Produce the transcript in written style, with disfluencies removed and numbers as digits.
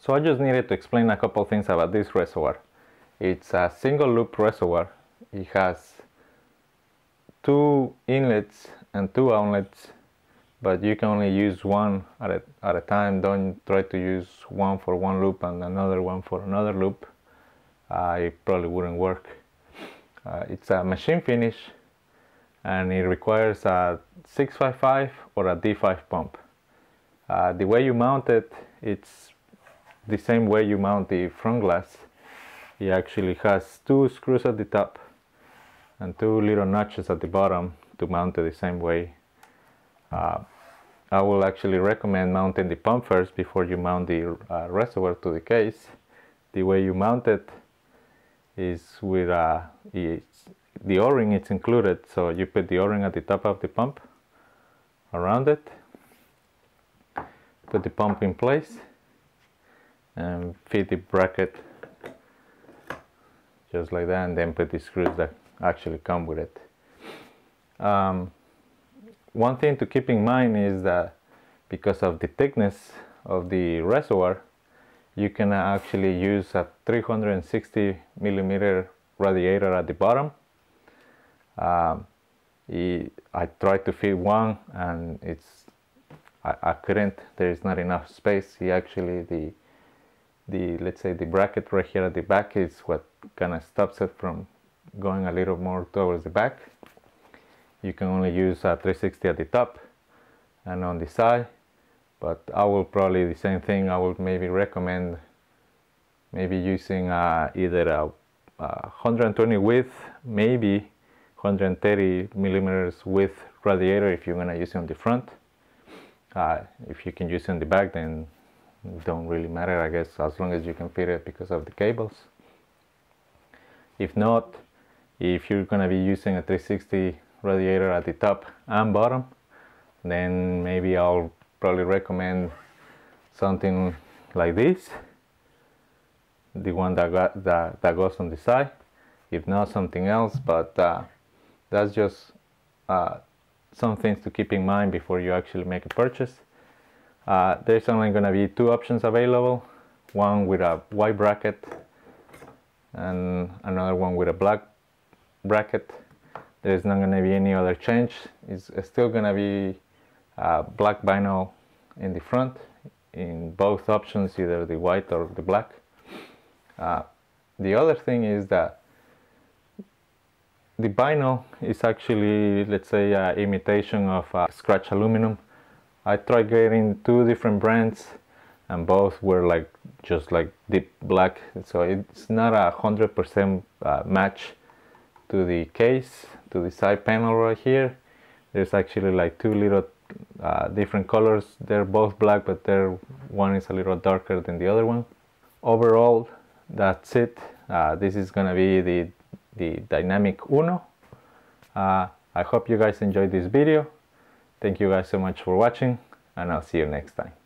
So I just needed to explain a couple things about this reservoir. It's a single loop reservoir. It has 2 inlets and 2 outlets, but you can only use one at a time. Don't try to use one for one loop and another one for another loop. It probably wouldn't work. It's a machine finish, and it requires a 655 or a D5 pump. The way you mount it, it's the same way you mount the front glass. It actually has 2 screws at the top and 2 little notches at the bottom to mount it the same way. I will actually recommend mounting the pump first before you mount the reservoir to the case. The way you mount it is with the O-ring. It's included, so you put the O-ring at the top of the pump, around it, put the pump in place, and fit the bracket just like that, and then put the screws that actually come with it. One thing to keep in mind is that because of the thickness of the reservoir, you can actually use a 360 millimeter radiator at the bottom. I tried to fit one, and I couldn't. There is not enough space. Actually, let's say the bracket right here at the back is what kind of stops it from going a little more towards the back. You can only use a 360 at the top and on the side, but I will probably the same thing. I would maybe recommend using either a 120 width, maybe 130 millimeters width radiator if you're going to use it on the front. If you can use it on the back, then it don't really matter, I guess, as long as you can fit it because of the cables. If not, if you're going to be using a 360 radiator at the top and bottom, then maybe I'll probably recommend something like this, the one that goes on the side. If not, something else, but that's just some things to keep in mind before you actually make a purchase. There's only going to be 2 options available, one with a white bracket and another one with a black bracket. There's not going to be any other change. It's still going to be black vinyl in the front in both options, either the white or the black. The other thing is that the vinyl is actually, let's say, an imitation of scratch aluminum. I tried getting 2 different brands, and both were just like deep black, so it's not 100% match to the case, to the side panel right here. There's actually like 2 little different colors. They're both black, but one is a little darker than the other one. Overall, that's it. This is gonna be the Dynamic Uno. I hope you guys enjoyed this video. Thank you guys so much for watching, and I'll see you next time.